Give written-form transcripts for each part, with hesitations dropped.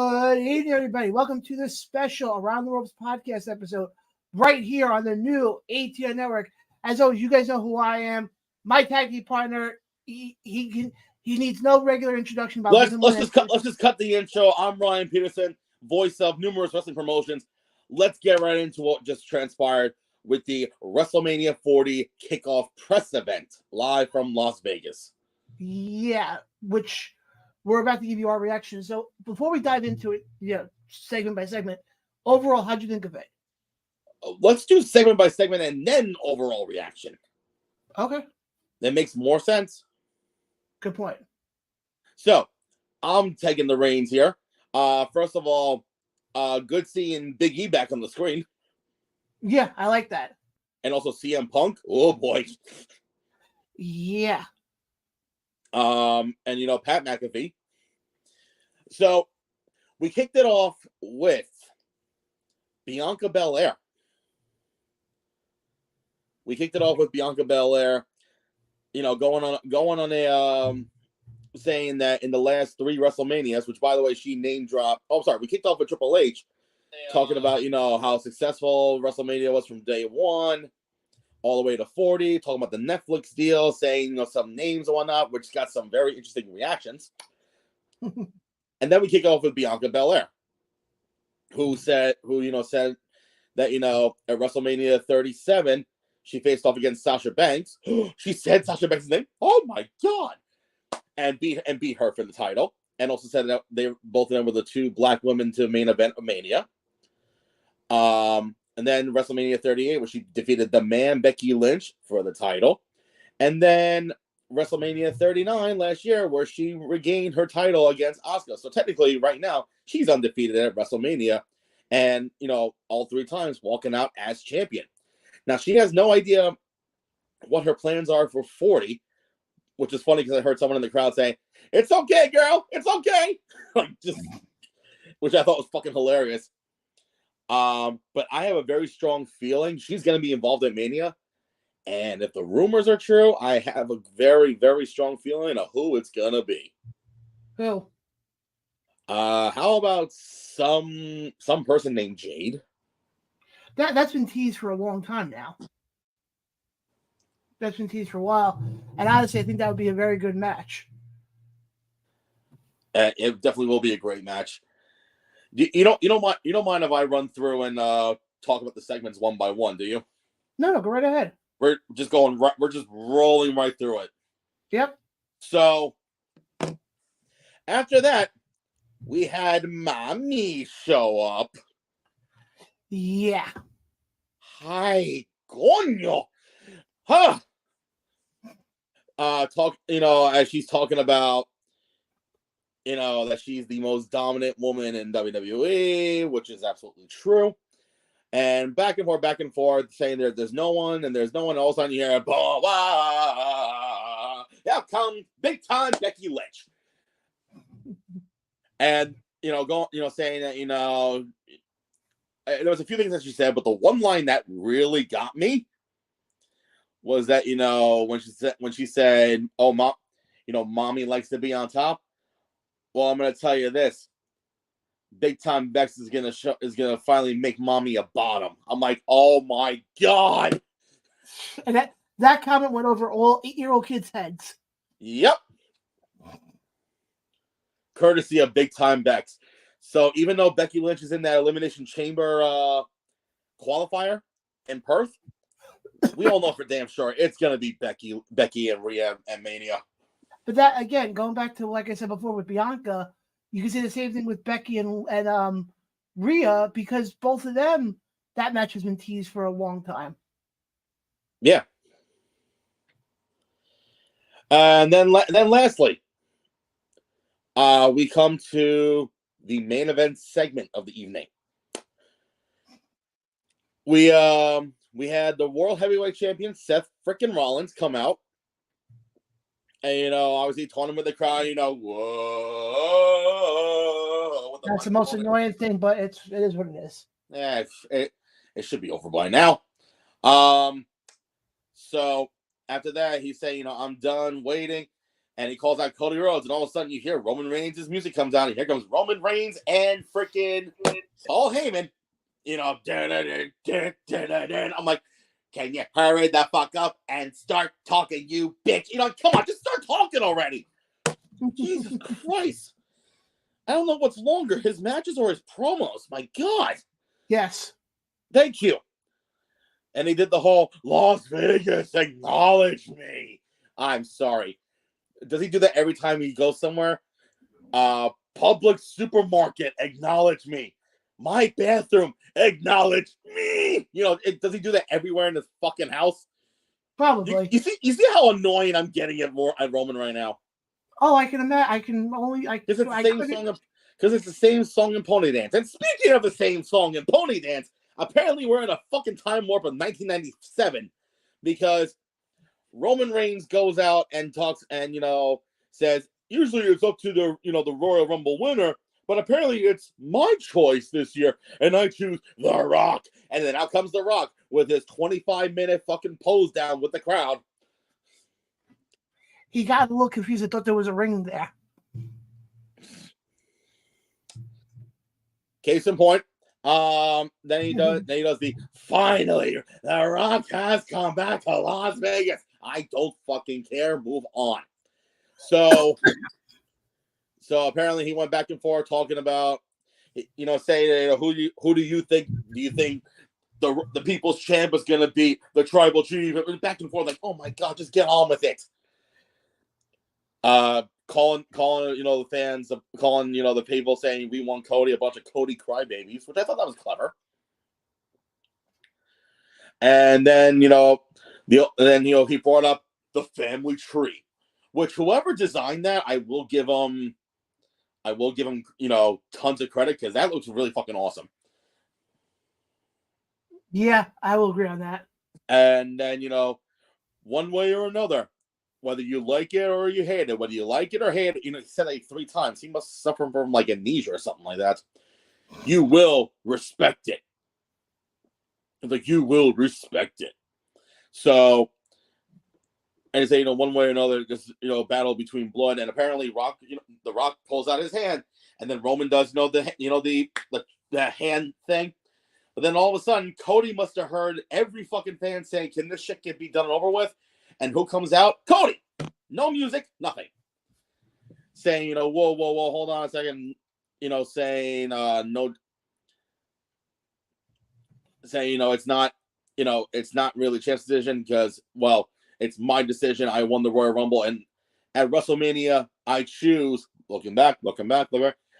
Good evening, everybody. Welcome to this special Around the Ropes podcast episode right here on the new ATN Network. As always, you guys know who I am. My tag team partner. He needs no regular introduction. Let's just cut the intro. I'm Ryan Peterson, voice of numerous wrestling promotions. Let's get right into what just transpired with the WrestleMania 40 kickoff press event live from Las Vegas. Yeah, which we're about to give you our reaction. So before we dive into it, segment by segment, overall, how'd you think of it? Let's do segment by segment and then overall reaction. Okay. That makes more sense. Good point. So, I'm taking the reins here. First of all, good seeing Big E back on the screen. Yeah, I like that. And also CM Punk. Oh, boy. Yeah. And, Pat McAfee. So, we kicked it off with Bianca Belair. Going on a saying that in the last 3 WrestleManias, which by the way she name dropped. Oh, sorry, we kicked off with Triple H, talking about how successful WrestleMania was from day 1 all the way to 40, talking about the Netflix deal, saying some names and whatnot, which got some very interesting reactions. And then we kick off with Bianca Belair, who said that at WrestleMania 37 she faced off against Sasha Banks. She said Sasha Banks' name. Oh my god! And beat her for the title. And also said that both of them were the 2 black women to main event of Mania. And then WrestleMania 38, where she defeated the man Becky Lynch for the title. And then WrestleMania 39 last year, where she regained her title against Asuka. So technically, right now, she's undefeated at WrestleMania. And, all 3 times walking out as champion. Now, she has no idea what her plans are for 40, which is funny because I heard someone in the crowd say, "It's okay, girl. It's okay." Which I thought was fucking hilarious. But I have a very strong feeling she's going to be involved in Mania. And if the rumors are true, I have a very, very strong feeling of who it's going to be. Who? How about some person named Jade? That's been teased for a long time now. That's been teased for a while. And honestly, I think that would be a very good match. It definitely will be a great match. You don't mind if I run through and talk about the segments one by one, do you? No, go right ahead. We're just rolling right through it. Yep. So after that, we had Mommy show up. Yeah. Hi, coño. Huh. As she's talking about, that she's the most dominant woman in WWE, which is absolutely true. And back and forth, saying there's no one, and there's no one else on here. Yeah, come big time Becky Lynch. And saying that there was a few things that she said, but the one line that really got me was that when she said, "Oh, mommy likes to be on top." Well, I'm gonna tell you this: big time Bex is gonna finally make mommy a bottom. I'm like, oh my god! And that comment went over all 8-year-old kids' heads. Yep. Courtesy of big time Bex. So even though Becky Lynch is in that Elimination Chamber qualifier in Perth, we all know for damn sure it's gonna be Becky and Rhea and Mania. But that again, going back to like I said before with Bianca, you can say the same thing with Becky and Rhea, because both of them, that match has been teased for a long time. Yeah. And then lastly, we come to the main event segment of the evening. We had the World Heavyweight Champion Seth frickin' Rollins come out, and obviously taunting with the crowd. Whoa! That's the most annoying thing, but it is what it is. Yeah, it should be over by now. So after that, he's saying, I'm done waiting. And he calls out Cody Rhodes, and all of a sudden you hear Roman Reigns' music comes out, and here comes Roman Reigns and freaking Paul Heyman. You know, I'm like, can you hurry the fuck up and start talking, you bitch? You know, come on, just start talking already. Jesus Christ. I don't know what's longer, his matches or his promos. My God. Yes. Thank you. And he did the whole Las Vegas, acknowledge me. I'm sorry. Does he do that every time he goes somewhere? Public supermarket, acknowledge me. My bathroom, acknowledge me. You know, does he do that everywhere in his fucking house? Probably. You see how annoying I'm getting at Roman right now? Oh, I can imagine. I can only. Because it's the same song in Pony Dance. And speaking of the same song in Pony Dance, apparently we're in a fucking time warp of 1997 because Roman Reigns goes out and talks and, you know, says, usually it's up to the, you know, the Royal Rumble winner, but apparently it's my choice this year, and I choose The Rock. And then out comes The Rock with his 25-minute fucking pose down with the crowd. He got a little confused. I thought there was a ring there. Case in point, then he does the finally The Rock has come back to Las Vegas. I don't fucking care. Move on. So apparently he went back and forth talking about, you know, saying, you know, who do you think the people's champ is gonna be the tribal chief? It was back and forth like, oh my God, just get on with it. Calling, you know, the fans, calling, you know, the people saying we want Cody, a bunch of Cody crybabies, which I thought that was clever. And then, you know, he brought up the family tree, which whoever designed that, I will give him, you know, tons of credit because that looks really fucking awesome. Yeah, I will agree on that. And then, you know, one way or another, whether you like it or you hate it, whether you like it or hate it, you know, he said it 3 times. He must suffer from like amnesia or something like that. You will respect it. Like, you will respect it. So, and he said, you know, one way or another, just, you know, battle between blood. And apparently Rock, you know, The Rock pulls out his hand, and then Roman does, the hand thing. But then all of a sudden, Cody must have heard every fucking fan saying, can this shit be done and over with? And who comes out? Cody! No music, nothing. Saying, you know, whoa, hold on a second. You know, saying, saying, you know, it's not really Champ's decision because, well, it's my decision. I won the Royal Rumble. And at WrestleMania, I choose, looking back,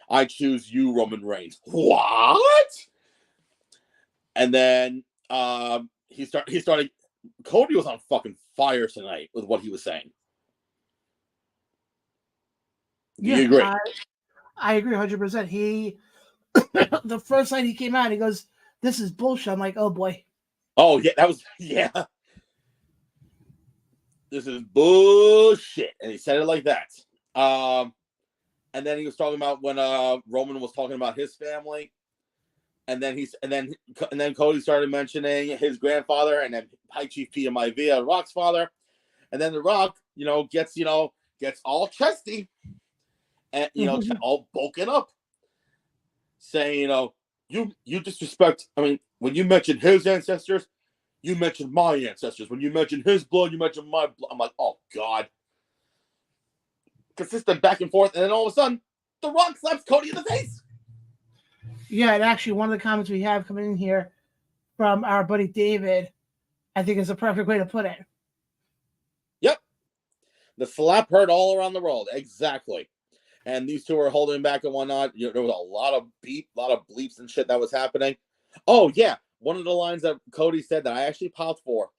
I choose you, Roman Reigns. What? And then he started. Cody was on fucking fire tonight with what he was saying. Do you agree? I agree 100%. He, the first night he came out, he goes, "This is bullshit." I'm like, "Oh boy." Oh yeah. This is bullshit, and he said it like that. And then he was talking about when Roman was talking about his family. And then Cody started mentioning his grandfather, and then High Chief P.M.I.V., Rock's father, and then The Rock, you know, gets all chesty, and you know, all bulking up, saying, you know, you disrespect. I mean, when you mention his ancestors, you mention my ancestors. When you mention his blood, you mention my blood. I'm like, oh God, consistent back and forth, and then all of a sudden, The Rock slaps Cody in the face. Yeah, and actually, one of the comments we have coming in here from our buddy David, I think is a perfect way to put it. Yep. The slap heard all around the world. Exactly. And these two were holding back and whatnot. You know, there was a lot of bleeps and shit that was happening. Oh, yeah. One of the lines that Cody said that I actually popped for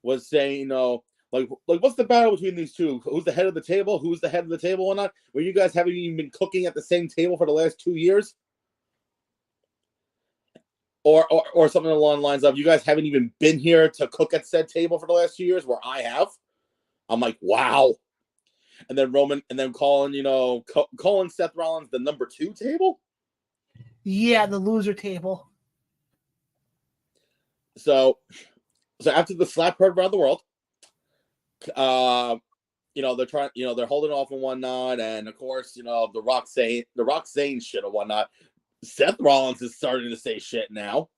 was saying, you know, like what's the battle between these two? Who's the head of the table? Who's the head of the table or not? Where you guys haven't even been cooking at the same table for the last 2 years? Or something along the lines of, you guys haven't even been here to cook at said table for the last 2 years, where I have. I'm like, wow. And then Roman, and then calling Seth Rollins the number 2 table. Yeah, the loser table. So after the slap heard around the world, they're trying, they're holding off and whatnot, and of course, the Rock saying shit or whatnot. Seth Rollins is starting to say shit now.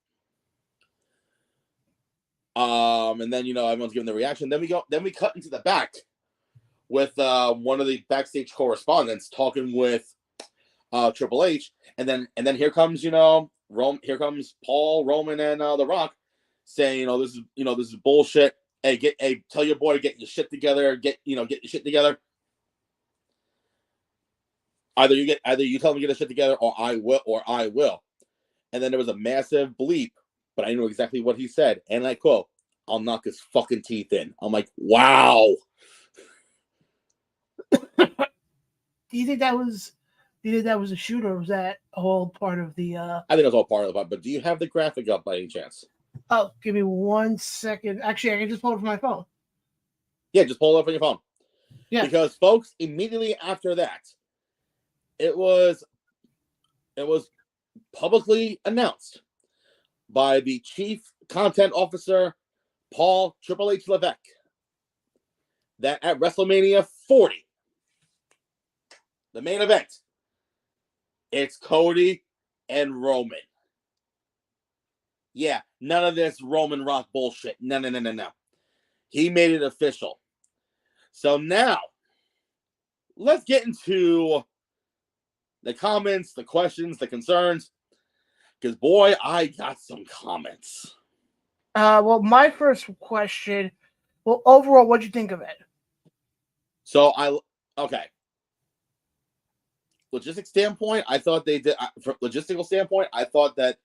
And then everyone's giving the reaction. Then we cut into the back with one of the backstage correspondents talking with Triple H, and then here comes here comes Paul, Roman, and The Rock saying, this is bullshit. Hey, tell your boy to get your shit together. Get your shit together. Either you tell him to get his shit together, or I will. And then there was a massive bleep, but I knew exactly what he said, and I quote, "I'll knock his fucking teeth in." I'm like, wow. Do you think that was a shoot, or was that all part of the? I think it was all part of it. But do you have the graphic up by any chance? Oh, give me 1 second. Actually, I can just pull it from my phone. Yeah, just pull it up on your phone. Yeah. Because folks, immediately after that, it was publicly announced by the Chief Content Officer, Paul Triple H Levesque, that at WrestleMania 40, the main event, it's Cody and Roman. Yeah, none of this Roman Rock bullshit. No. He made it official. So now, let's get into the comments, the questions, the concerns. Because, boy, I got some comments. Well, my first question, overall, what'd you think of it? So, okay. Logistics standpoint, I thought they did, from logistical standpoint, I thought that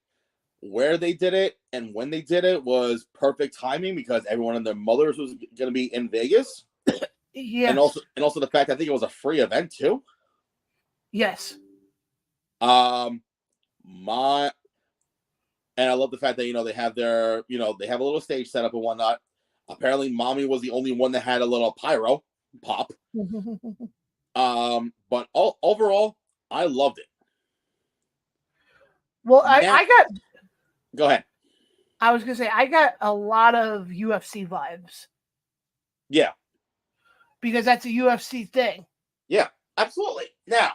where they did it and when they did it was perfect timing because everyone and their mothers was going to be in Vegas. Yeah. And also the fact I think it was a free event too. Yes. And I love the fact that they have their they have a little stage set up and whatnot. Apparently, Mommy was the only one that had a little pyro pop. But overall, I loved it. Well, I got. Go ahead. I was gonna say I got a lot of UFC vibes. Yeah. Because that's a UFC thing. Yeah, absolutely. Now,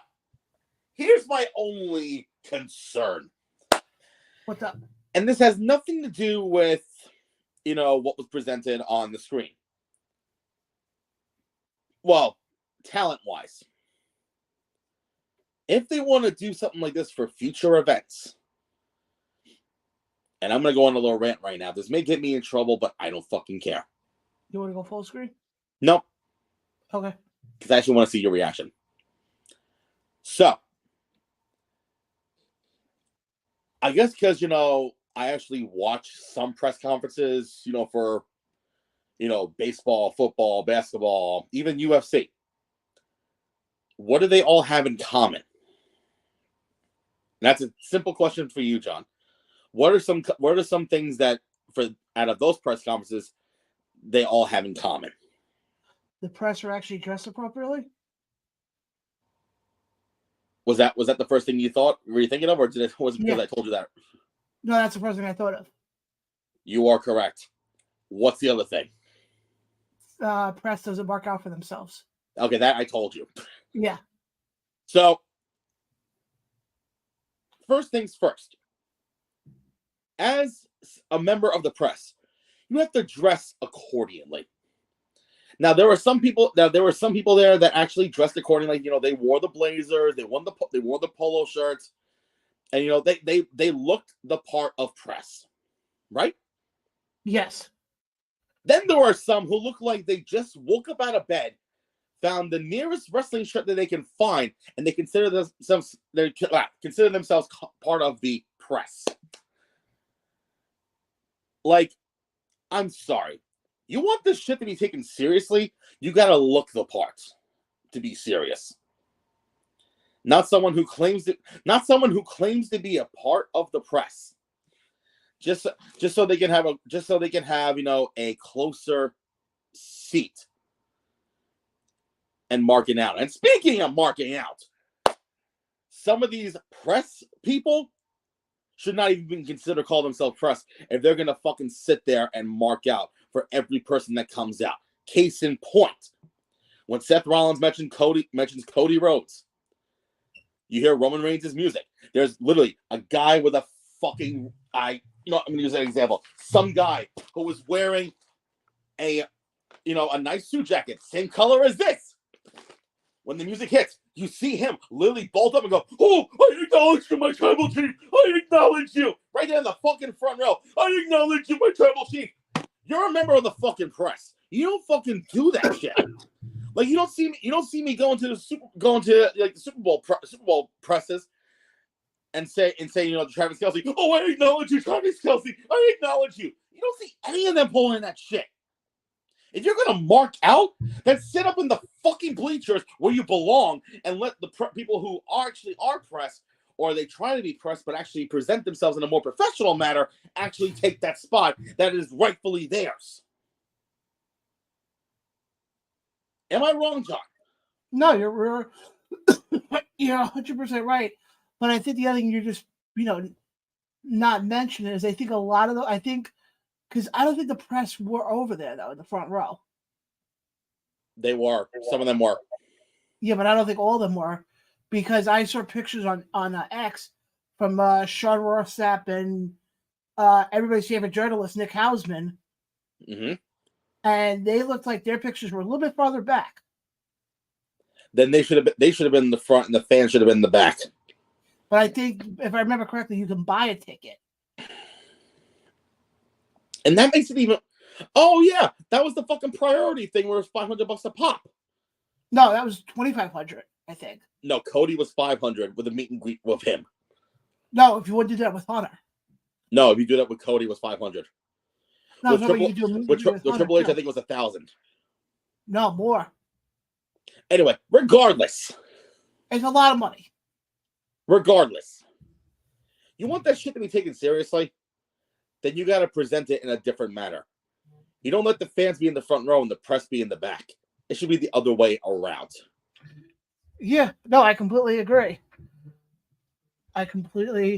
here's my only concern. What's up? And this has nothing to do with, what was presented on the screen. Well, talent-wise. If they want to do something like this for future events, and I'm going to go on a little rant right now. This may get me in trouble, but I don't fucking care. You want to go full screen? Nope. Okay. Because I actually want to see your reaction. So, I guess because, I actually watch some press conferences, for, baseball, football, basketball, even UFC. What do they all have in common? And that's a simple question for you, John. What are some things that, out of those press conferences, they all have in common? The press are actually dressed appropriately? Was that the first thing you thought? Were you thinking of, or was it because I told you that? No, that's the first thing I thought of. You are correct. What's the other thing? Press doesn't mark out for themselves. Okay, that I told you. Yeah. So, first things first. As a member of the press, you have to dress accordingly. Now there were some people there that actually dressed accordingly. They wore the blazers, they wore the polo shirts, and they looked the part of press, right? Yes. Then there are some who look like they just woke up out of bed, found the nearest wrestling shirt that they can find, and they consider themselves part of the press. Like, I'm sorry. You want this shit to be taken seriously, you gotta look the part to be serious. Not someone who claims to be a part of the press. Just so they can have a closer seat and marking out. And speaking of marking out, some of these press people should not even call themselves press if they're gonna fucking sit there and mark out for every person that comes out. Case in point, When Seth Rollins mentions Cody Rhodes, you hear Roman Reigns' music. There's literally a guy with a fucking I'm going to use that example. Some guy who was wearing a nice suit jacket, same color as this. When the music hits, you see him literally bolt up and go, "Oh, I acknowledge you, my tribal chief. I acknowledge you." Right there in the fucking front row. "I acknowledge you, my tribal chief." You're a member of the fucking press. You don't fucking do that shit. Like you don't see me going to the Super Bowl presses and say to Travis Kelce, "Oh, I acknowledge you, Travis Kelce. I acknowledge you." You don't see any of them pulling that shit. If you're gonna mark out, then sit up in the fucking bleachers where you belong and let the people who are pressed, or they try to be pressed but actually present themselves in a more professional manner, actually take that spot that is rightfully theirs. Am I wrong, John? No, you're 100% right. But I think the other thing you're just not mentioning is I think because I don't think the press were over there though in the front row. They were. Some of them were. Yeah, but I don't think all of them were, because I saw pictures on X from Sean Ross Sapp and everybody's favorite journalist Nick Hausman, and they looked like their pictures were a little bit farther back. Then they should have been in the front, and the fans should have been in the back. But I think, if I remember correctly, you can buy a ticket. And that makes it even. Oh yeah, that was the fucking priority thing where it was $500 a pop. No, that was $2,500, I think. No, Cody was $500 with a meet and greet with him. No, if you would do that with Hunter. No, if you do that with Cody, it was $500. No, with Triple H, I think it was $1,000. No, more. Anyway, regardless, it's a lot of money. Regardless, you want that shit to be taken seriously, then you got to present it in a different manner. You don't let the fans be in the front row and the press be in the back. It should be the other way around. Yeah, no, I completely agree. Because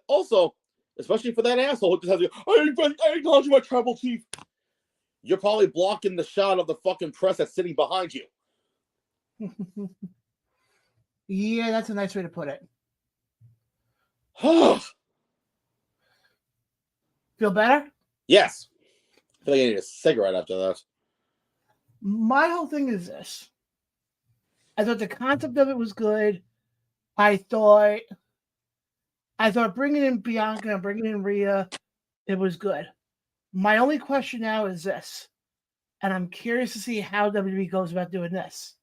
also, especially for that asshole who just has I acknowledge you, my tribal chief. You're probably blocking the shot of the fucking press that's sitting behind you. Yeah, that's a nice way to put it. Feel better? Yes. I feel like I need a cigarette after that. My whole thing is this. I thought the concept of it was good. I thought bringing in Bianca and bringing in Rhea, it was good. My only question now is this, and I'm curious to see how WWE goes about doing this.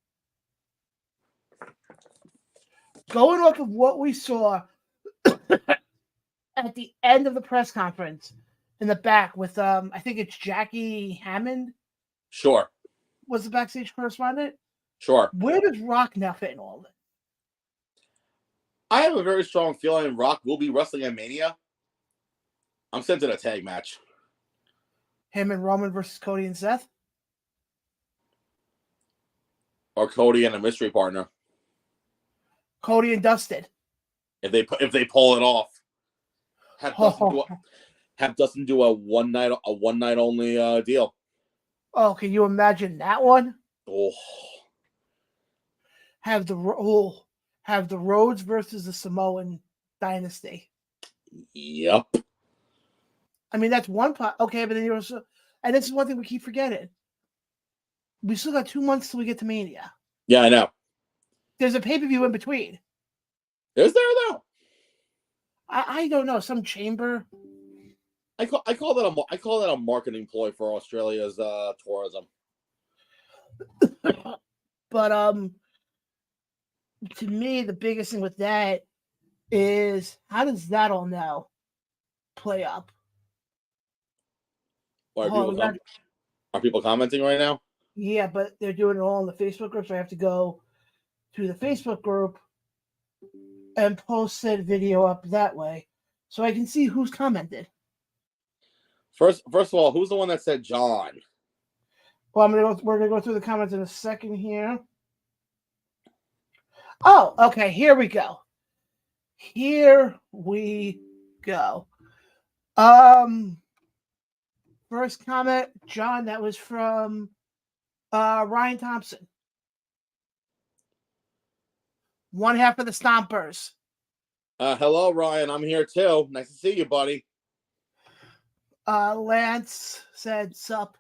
Going off of what we saw at the end of the press conference in the back with, I think it's Jackie Hammond. Sure. Was the backstage correspondent? Sure. Where does Rock now fit in all of it? I have a very strong feeling Rock will be wrestling at Mania. I'm sensing a tag match. Him and Roman versus Cody and Seth? Or Cody and a mystery partner. Cody and Dustin. If they pull it off. Have Dustin do a one night only deal. Oh, can you imagine that one? Oh. Have the Rhodes versus the Samoan dynasty. Yep. I mean, that's one part. Okay, but then you also, and this is one thing we keep forgetting. We still got 2 months till we get to Mania. Yeah, I know. There's a pay-per-view in between. Is there though? I don't know. Some chamber. I call that a marketing ploy for Australia's tourism. But to me, the biggest thing with that is how does that all now play up? Are people commenting right now? Yeah, but they're doing it all in the Facebook group, so I have to go to the Facebook group and post said video up that way, so I can see who's commented. First of all, who's the one that said John? Well, we're gonna go through the comments in a second here. Oh, okay. Here we go. First comment, John. That was from Ryan Thompson. One half of the Stompers. Hello, Ryan. I'm here too. Nice to see you, buddy. Lance said, sup.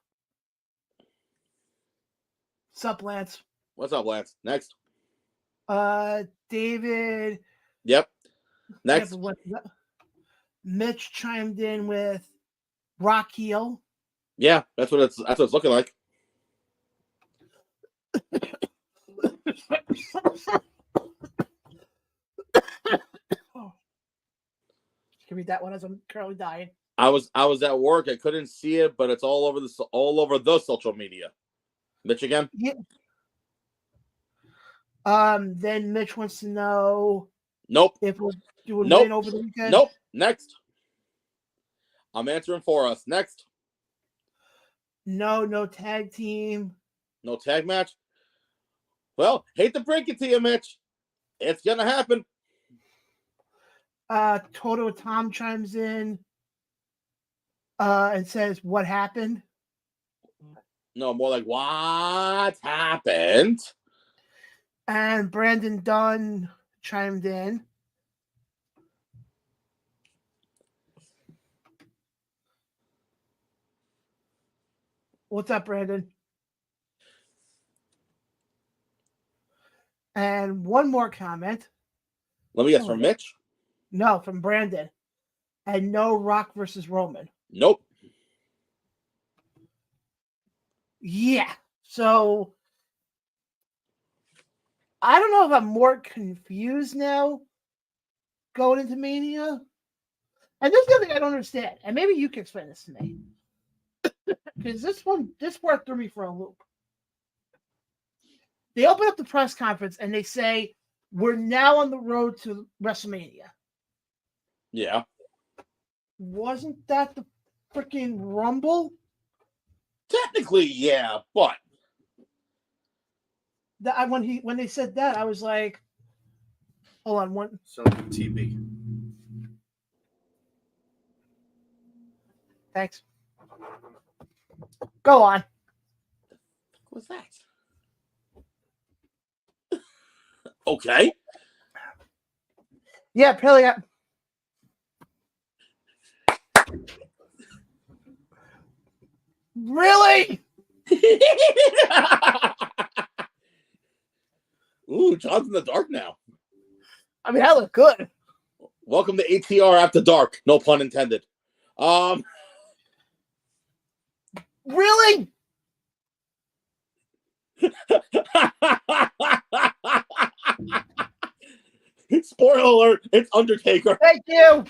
Sup, Lance. What's up, Lance? Next. David. Yep. Next. Mitch chimed in with Rock Heel. Yeah, that's what it's looking like. Can read that one as I'm currently dying. I was at work. I couldn't see it, but it's all over the social media. Mitch again? Yeah. Then Mitch wants to know. Nope. If we're doing win over the weekend. Nope. Next. I'm answering for us. Next. No tag team. No tag match. Well, hate to break it to you, Mitch. It's gonna happen. Toto Tom chimes in and says, "What happened?" No, more like what happened. And Brandon Dunn chimed in. What's up, Brandon? And one more comment. Let me guess, from Mitch? No, from Brandon. And no Rock versus Roman. Nope. Yeah. So I don't know if I'm more confused now going into Mania. And this is the thing I don't understand. And maybe you can explain this to me. Because this part threw me for a loop. They open up the press conference and they say, we're now on the road to WrestleMania. Yeah. Wasn't that the freaking Rumble? Technically, yeah, but when they said that, I was like, hold on one. So TV. Thanks. Go on. What's that? Okay. Yeah, apparently. Really? Ooh, John's in the dark now. I mean, I look good. Welcome to ATR After Dark. No pun intended. Really? Spoiler alert, it's Undertaker. Thank you.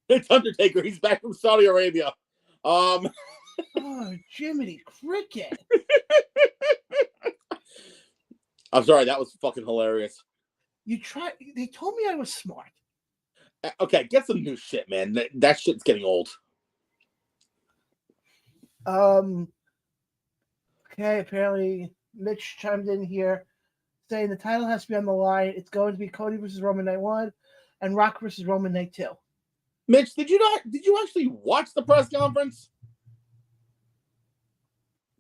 It's Undertaker. He's back from Saudi Arabia. Oh, Jiminy Cricket. I'm sorry, that was fucking hilarious. They told me I was smart. Okay, get some new shit, man. That shit's getting old. Okay, apparently Mitch chimed in here saying the title has to be on the line. It's going to be Cody versus Roman Night 1 and Rock versus Roman Night 2. Mitch, did you actually watch the press conference?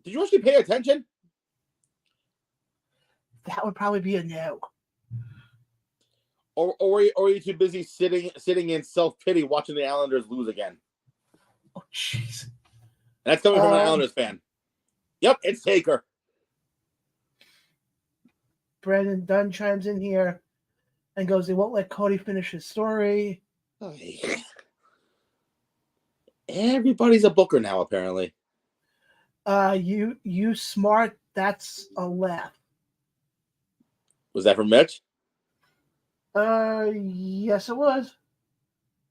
Did you actually pay attention? That would probably be a no. Or are you too busy sitting in self-pity watching the Islanders lose again? Oh, jeez. That's coming from an Islanders fan. Yep, it's Taker. Brandon Dunn chimes in here and goes, they won't let Cody finish his story. Oh, yeah. Everybody's a booker now, apparently. You smart. That's a laugh. Was that from Mitch? Yes, it was.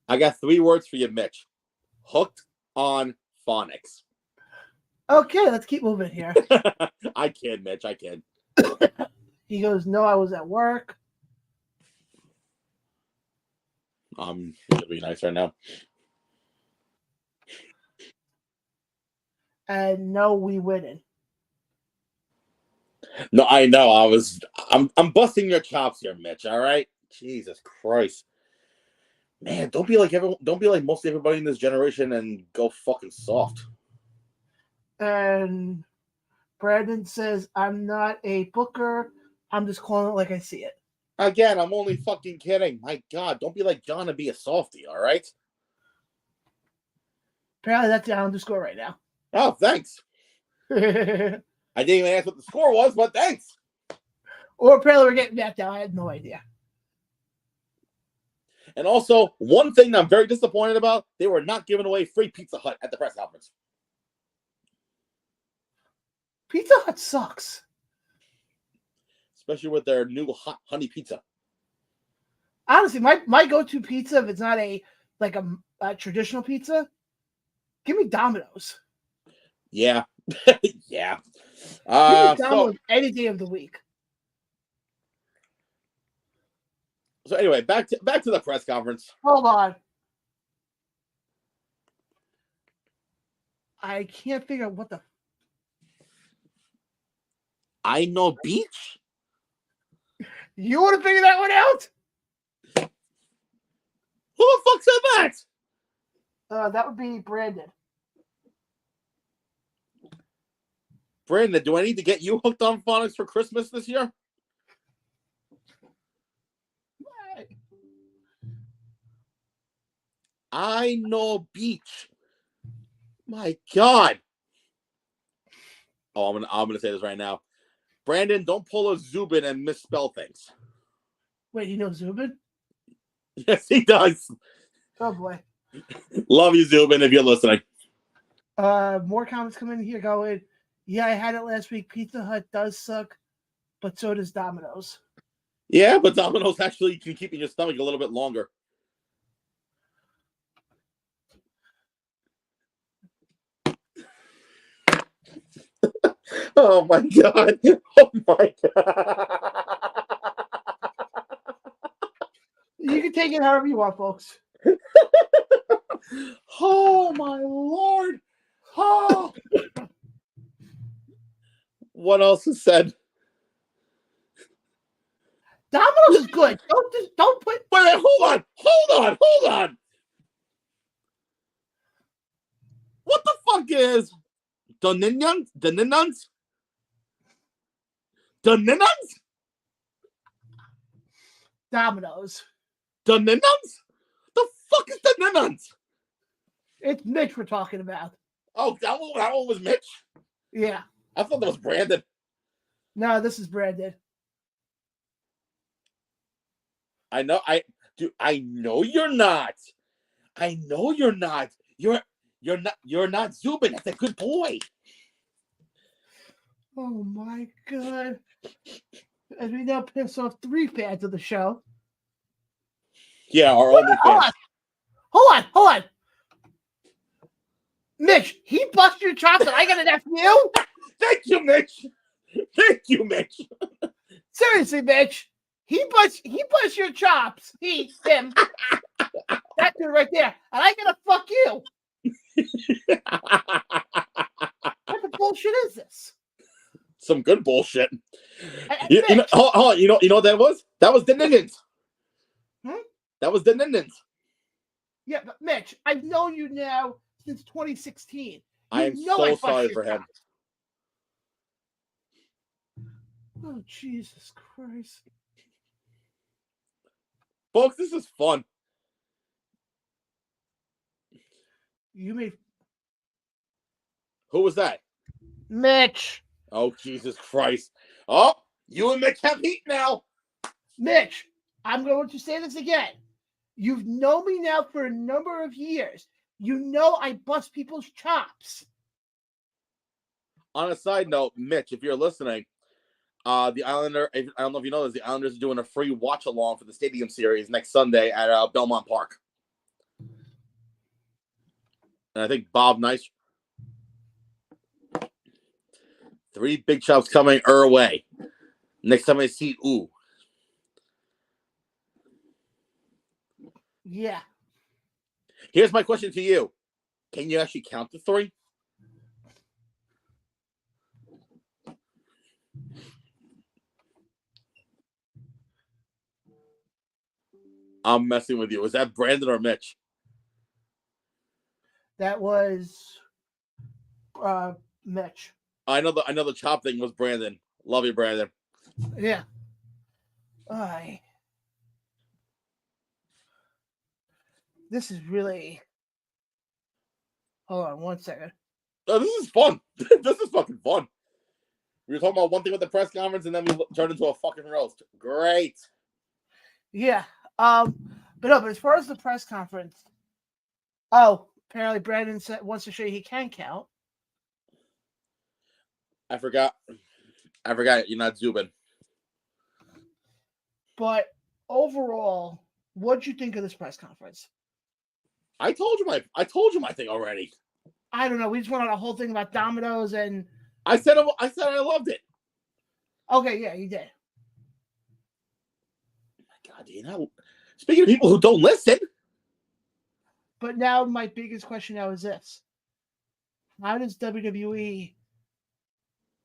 I got 3 words for you, Mitch. Hooked on phonics. Okay, let's keep moving here. I kid, Mitch. I kid. He goes, no, I was at work. Gonna be nice right now. And no, we winning. No, I know. I'm busting your chops here, Mitch. All right. Jesus Christ, man! Don't be like most everybody in this generation and go fucking soft. And Brandon says, I'm not a booker. I'm just calling it like I see it. Again, I'm only fucking kidding. My God, don't be like John and be a softie, all right? Apparently that's the underscore right now. Oh, thanks. I didn't even ask what the score was, but thanks. Or apparently we're getting that down. I had no idea. And also, one thing I'm very disappointed about, they were not giving away free Pizza Hut at the press conference. Pizza Hut sucks. Especially with their new hot honey pizza. Honestly, my go-to pizza, if it's not a traditional pizza, give me Domino's. Yeah. Yeah. Give me Domino's any day of the week. So anyway, back to the press conference. Hold on. I can't figure out what the... I know beach? You want to figure that one out? Who the fuck said that? That would be Brandon. Brandon, do I need to get you hooked on phonics for Christmas this year? I know beach. My God. Oh, I'm gonna say this right now. Brandon, don't pull a Zubin and misspell things. Wait, you know Zubin? Yes, he does. Oh boy. Love you, Zubin, if you're listening. More comments coming in here going, yeah, I had it last week. Pizza Hut does suck, but so does Domino's. Yeah, but Domino's actually can keep in your stomach a little bit longer. Oh my God. Oh my God. You can take it however you want, folks. Oh my Lord. Oh. What else is said? Domino's is good. Don't put... Wait, hold on. What the fuck is the Ninans? Domino's. The Ninans? The fuck is the Ninans? It's Mitch we're talking about. Oh, that one was Mitch? Yeah. I thought that was Brandon. No, this is Brandon. I know you're not. I know you're not. You're not Zubin. That's a good boy. Oh my God. As we now piss off 3 fans of the show. Yeah, our only fans. Hold on. Mitch, he busted your chops and I got an F you? Thank you, Mitch. Seriously, Mitch. He bust your chops. Him. That dude right there. And I gotta fuck you. What the bullshit is this? Some good bullshit. Hold on, you know what that was? That was the Ninans. That was the Ninans. Yeah, but Mitch, I've known you now since 2016. I am so sorry for him. Oh, Jesus Christ. Folks, this is fun. Who was that? Mitch. Oh, Jesus Christ. Oh, you and Mitch have heat now. Mitch, I'm going to say this again. You've known me now for a number of years. You know I bust people's chops. On a side note, Mitch, if you're listening, the Islander, I don't know if you know this, the Islanders are doing a free watch along for the Stadium Series next Sunday at Belmont Park. And I think Bob Nice. 3 big chops coming our way. Next time I see ooh. Yeah. Here's my question to you. Can you actually count to 3? I'm messing with you. Was that Brandon or Mitch? That was Mitch. I know the chop thing was Brandon. Love you, Brandon. Yeah. This is really. Hold on 1 second. Oh, this is fun. This is fucking fun. We were talking about one thing with the press conference, and then we turned into a fucking roast. Great. Yeah. But as far as the press conference, apparently Brandon wants to show you he can count. I forgot. You're not Zubin. But overall, what'd you think of this press conference? I told you my thing already. I don't know. We just went on a whole thing about dominoes, and I said I loved it. Okay, yeah, you did. God, speaking of people who don't listen. But now my biggest question now is this: how does WWE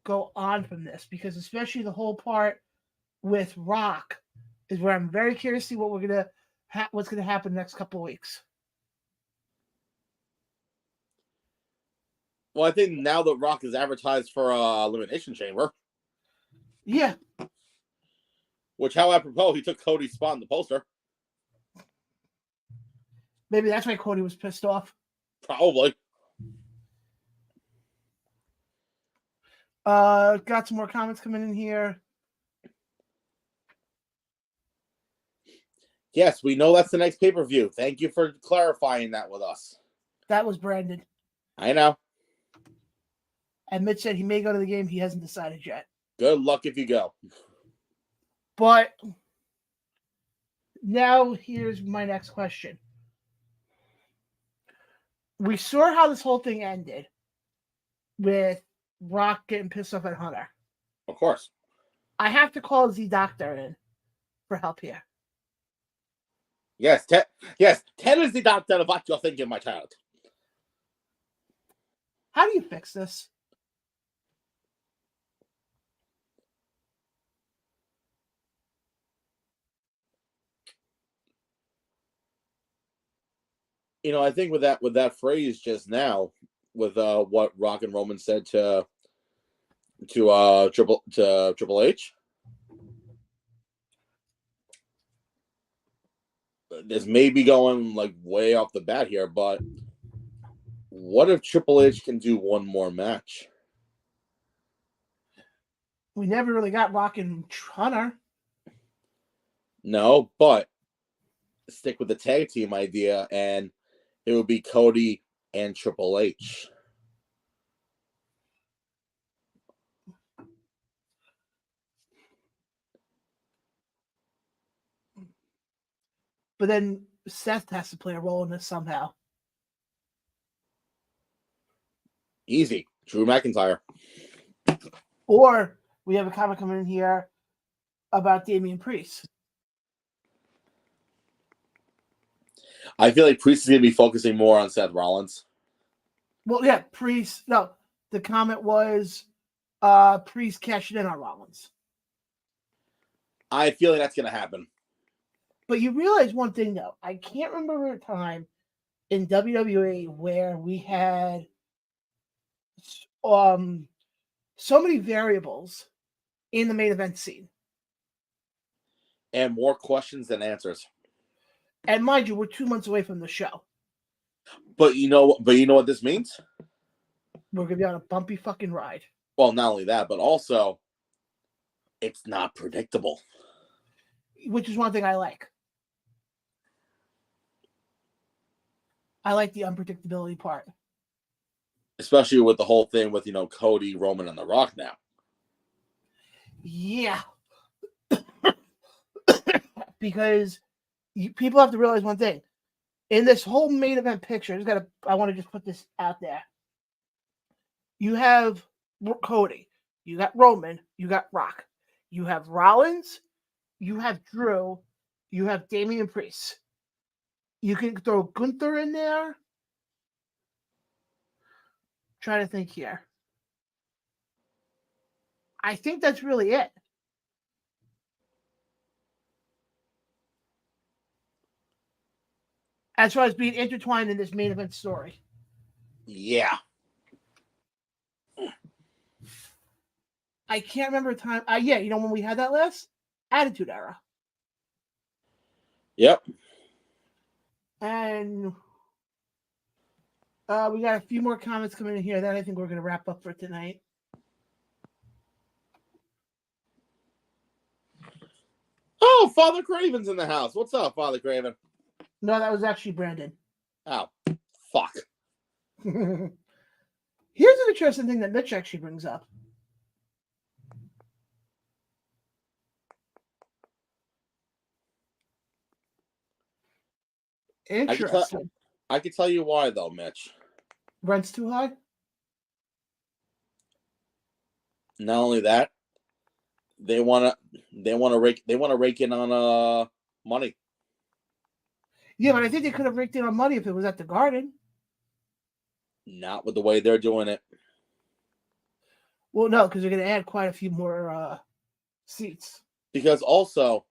go on from this? Because especially the whole part with Rock is where I'm very curious to see what what's gonna happen next couple of weeks. Well, I think now that Rock is advertised for Elimination Chamber. Yeah. Which, how apropos, he took Cody's spot in the poster. Maybe that's why Cody was pissed off. Probably. Got some more comments coming in here. Yes, we know that's the next pay-per-view. Thank you for clarifying that with us. That was Brandon. I know. And Mitch said he may go to the game. He hasn't decided yet. Good luck if you go. But now here's my next question. We saw how this whole thing ended with Rock getting pissed off at Hunter. Of course. I have to call the doctor in for help here. Yes, tell us the doctor of what you're thinking, my child. How do you fix this? I think with that phrase just now, with what Rock and Roman said to Triple H, this may be going like way off the bat here, but what if Triple H can do one more match? We never really got Rock and Hunter. No, but stick with the tag team idea, and it would be Cody and Triple H. But then Seth has to play a role in this somehow. Easy. Drew McIntyre. Or we have a comment coming in here about Damian Priest. I feel like Priest is going to be focusing more on Seth Rollins. Well, yeah, Priest. No, the comment was Priest cashing in on Rollins. I feel like that's going to happen. But you realize one thing, though. I can't remember a time in WWE where we had so many variables in the main event scene. And more questions than answers. And mind you, we're 2 months away from the show. But you know what this means? We're going to be on a bumpy fucking ride. Well, not only that, but also it's not predictable. Which is one thing I like. I like the unpredictability part. Especially with the whole thing with, Cody, Roman, and The Rock now. Yeah. Because people have to realize one thing. In this whole main event picture, I want to just put this out there. You have Cody. You got Roman. You got Rock. You have Rollins. You have Drew. You have Damian Priest. You can throw Gunther in there. Try to think here. I think that's really it. As far as being intertwined in this main event story. Yeah. I can't remember a time. Yeah, you know when we had that last Attitude Era. Yep. And we got a few more comments coming in here that I think we're going to wrap up for tonight. Oh, Father Craven's in the house. What's up, Father Craven? No, that was actually Brandon. Oh, fuck. Here's an interesting thing that Mitch actually brings up. Interesting. I can tell you why, though, Mitch. Rent's too high? Not only that, they want to rake in on money. Yeah, but I think they could have raked in on money if it was at the Garden. Not with the way they're doing it. Well, no, because they're going to add quite a few more seats. Because also,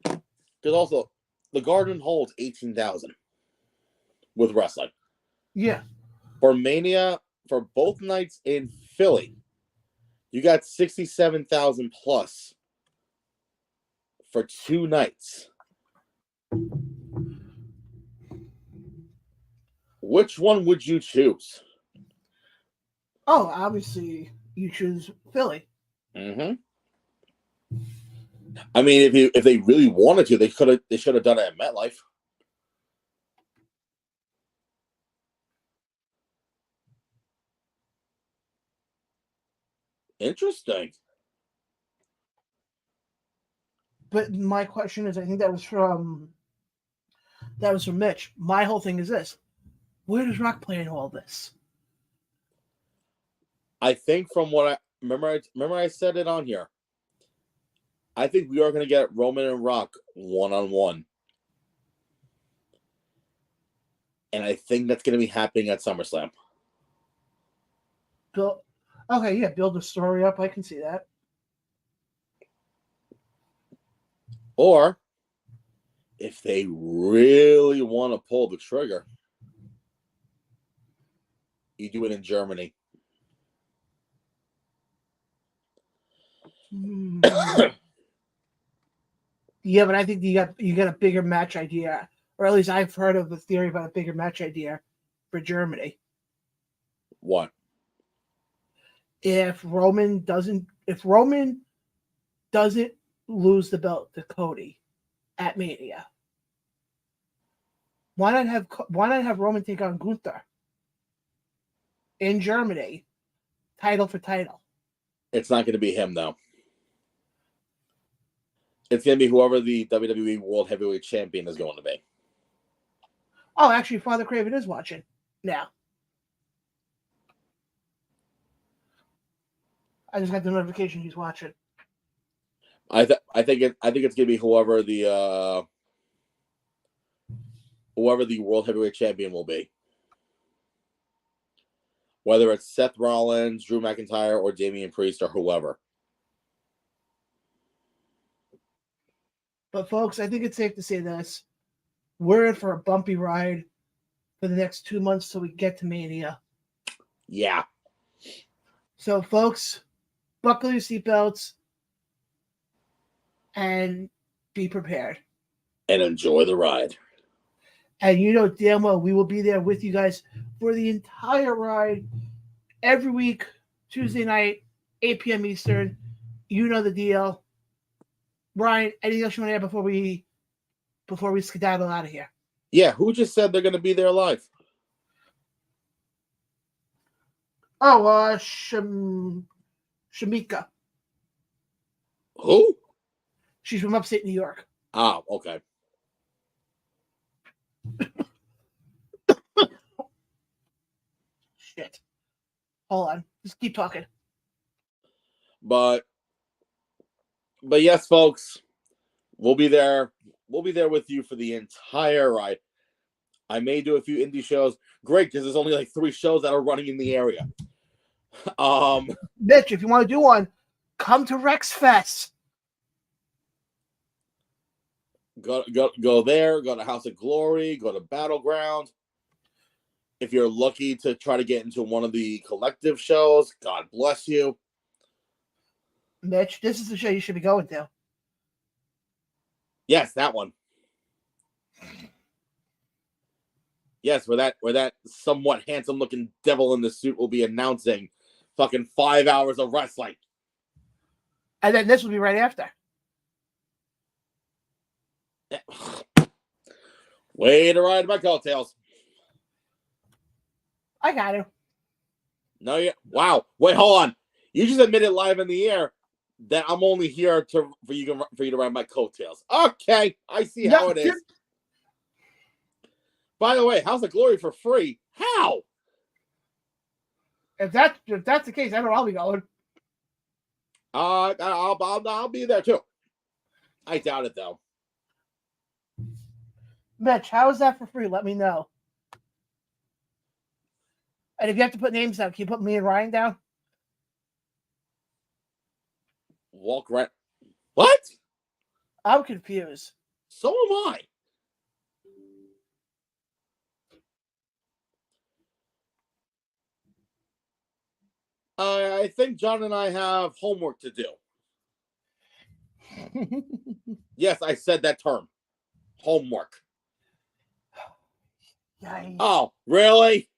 the Garden holds 18,000 with wrestling. Yeah. For Mania, for both nights in Philly, you got 67,000 plus for 2 nights. Which one would you choose? Oh, obviously you choose Philly. Mm-hmm. I mean, if they really wanted to, they should have done it at MetLife. Interesting. But my question is, I think that was from Mitch. My whole thing is this: where does Rock play in all this? I think from what I remember, I said it on here. I think we are going to get Roman and Rock 1-on-1. And I think that's going to be happening at SummerSlam. Build the story up. I can see that. Or, if they really want to pull the trigger, you do it in Germany. Yeah, but I think you got a bigger match idea, or at least I've heard of the theory about a bigger match idea for Germany. What? If Roman doesn't lose the belt to Cody at Mania, why not have Roman take on Gunther in Germany, title for title? It's not going to be him, though. It's going to be whoever the WWE World Heavyweight Champion is going to be. Oh, actually, Father Craven is watching now. I just got the notification he's watching. I think it's going to be whoever the World Heavyweight Champion will be. Whether it's Seth Rollins, Drew McIntyre, or Damian Priest, or whoever. But folks, I think it's safe to say this: we're in for a bumpy ride for the next 2 months till we get to Mania. Yeah. So, folks, buckle your seatbelts and be prepared. And enjoy the ride. And you know damn well we will be there with you guys for the entire ride every week, Tuesday night, 8 p.m. Eastern. You know the deal. Brian, anything else you want to add before we skedaddle out of here? Yeah, who just said they're going to be there live? Oh, Shamika. Who? She's from upstate New York. Oh, okay. Shit. Hold on. Just keep talking. But yes, folks, we'll be there. We'll be there with you for the entire ride. I may do a few indie shows. Great, because there's only like 3 shows that are running in the area. Mitch, if you want to do one, come to Rex Fest. Go there. Go to House of Glory. Go to Battleground. If you're lucky to try to get into one of the collective shows, God bless you. Mitch, this is the show you should be going to. Yes, that one. Yes, where that somewhat handsome-looking devil in the suit will be announcing fucking 5 hours of wrestling. And then this will be right after. Way to ride my coattails. I got to. No, yeah. Wow. Wait, hold on. You just admitted live in the air that I'm only here for you to ride my coattails. Okay, I see how it is. By the way, House of Glory for free? How? If that's the case, I know I'll be going. I'll be there too. I doubt it though. Mitch, how is that for free? Let me know. And if you have to put names down, can you put me and Ryan down? Walk right. What? I'm confused. So am I. I think John and I have homework to do. Yes, I said that term. Homework. Yikes. Oh, really?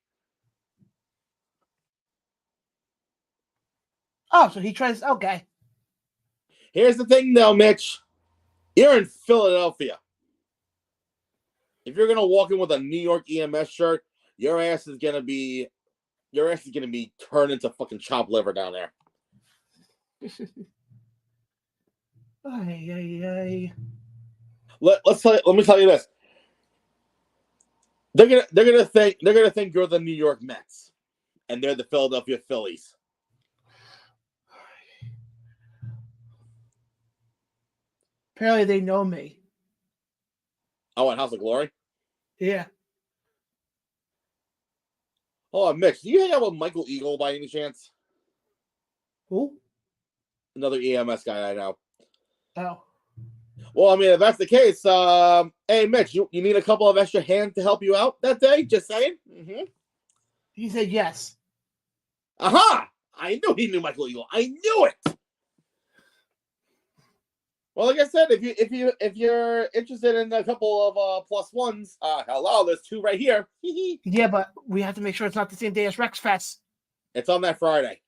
Oh, so he tries. Okay. Here's the thing, though, Mitch. You're in Philadelphia. If you're gonna walk in with a New York EMS shirt, your ass is gonna be turned into fucking chopped liver down there. Let me tell you this. They're gonna think you're the New York Mets, and they're the Philadelphia Phillies. Apparently, they know me. Oh, and House of Glory? Yeah. Oh, Mitch, do you hang out with Michael Eagle by any chance? Who? Another EMS guy I know. Oh. Well, I mean, if that's the case, hey, Mitch, you need a couple of extra hands to help you out that day? Just saying. Mm-hmm. He said yes. Aha! I knew he knew Michael Eagle. I knew it. Well, like I said, if you're interested in a couple of plus ones, hello, there's two right here. Yeah, but we have to make sure it's not the same day as Rex Fest. It's on that Friday.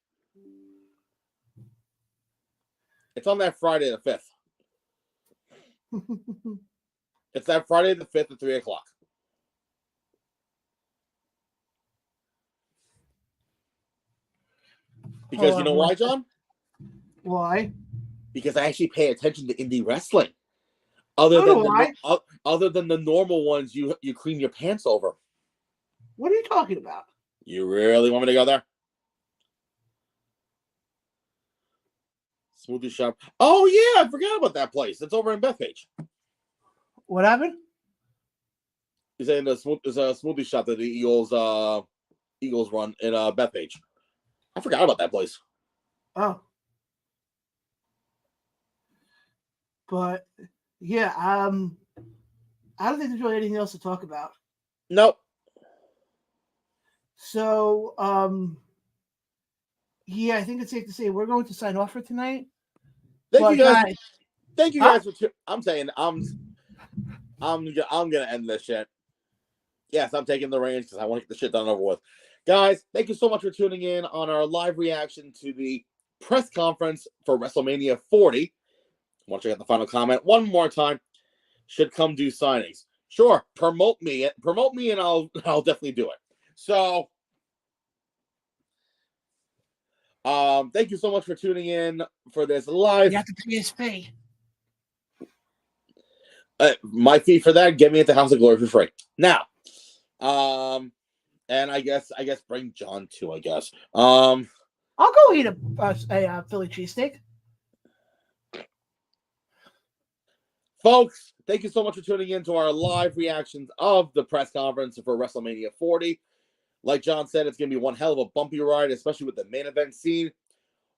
It's on that Friday the 5th. It's that Friday the 5th at 3 o'clock. Because you know why, John? Why? Because I actually pay attention to indie wrestling. Other than the normal ones you cream your pants over. What are you talking about? You really want me to go there? Smoothie shop. Oh yeah, I forgot about that place. It's over in Bethpage. What happened? He's saying there's a smoothie shop that the Eagles run in Bethpage. I forgot about that place. Oh. But yeah, I don't think there's really anything else to talk about. Nope. So, yeah, I think it's safe to say we're going to sign off for tonight. Thank you guys for. I'm saying I'm gonna end this shit. Yes, I'm taking the reins because I want to get the shit done over with. Guys, thank you so much for tuning in on our live reaction to the press conference for WrestleMania 40. I want to check out the final comment one more time. Should come do signings. Sure, promote me, and I'll definitely do it. So, thank you so much for tuning in for this live. You have to pay his fee. My fee for that, get me at the House of Glory for free. Now, and I guess bring John too. I guess. I'll go eat a Philly cheesesteak. Folks, thank you so much for tuning in to our live reactions of the press conference for WrestleMania 40. Like John said, it's going to be one hell of a bumpy ride, especially with the main event scene.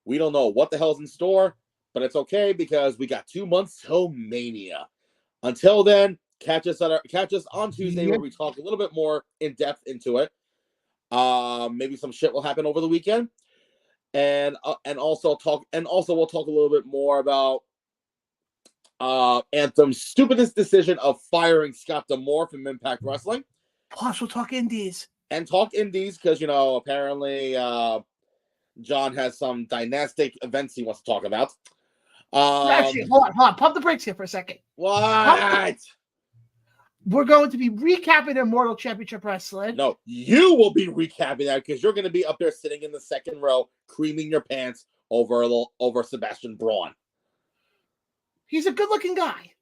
We don't know what the hell's in store, but it's okay because we got 2 months till Mania. Until then, catch us on Tuesday where we talk a little bit more in depth into it. Maybe some shit will happen over the weekend. and also we'll talk a little bit more about Anthem's stupidest decision of firing Scott D'Amore from Impact Wrestling. Plus, we'll talk indies. And talk indies because, apparently John has some dynastic events he wants to talk about. Actually, hold on. Pump the brakes here for a second. What? We're going to be recapping Immortal Championship Wrestling. No, you will be recapping that because you're going to be up there sitting in the second row, creaming your pants over Sebastian Braun. He's a good-looking guy.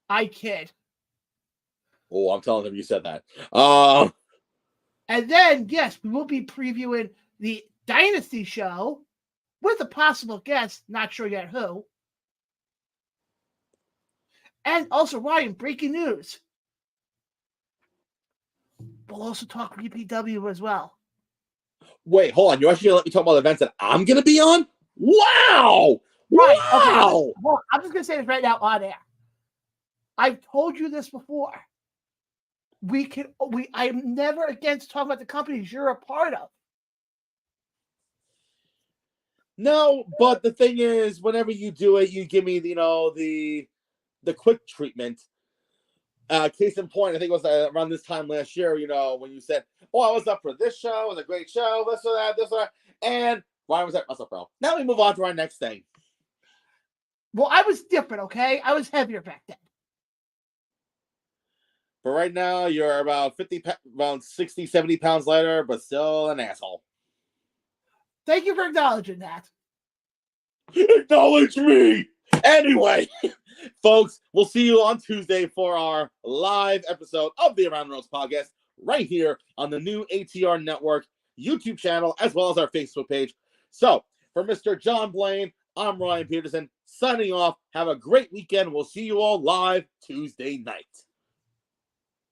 I kid. Oh, I'm telling him you said that. And then, yes, we will be previewing the Dynasty show with a possible guest, not sure yet who. And also, Ryan, breaking news. We'll also talk BPW as well. Wait, hold on. You're actually going to let me talk about events that I'm going to be on? Wow! Right. Wow! Okay, I'm just going to say this right now on air. I've told you this before. I'm never against talking about the companies you're a part of. No, but the thing is, whenever you do it, you give me, the quick treatment. Case in point, I think it was around this time last year, when you said, "Oh, I was up for this show. It was a great show. This or that," and Ryan was at WrestlePro. Now we move on to our next thing. Well, I was different, okay? I was heavier back then. But right now, you're about 60, 70 pounds lighter, but still an asshole. Thank you for acknowledging that. Acknowledge me! Anyway, folks, we'll see you on Tuesday for our live episode of the Around the Ropes podcast right here on the new ATR Network YouTube channel, as well as our Facebook page. So, for Mr. John Blaine, I'm Ryan Peterson, signing off. Have a great weekend. We'll see you all live Tuesday night.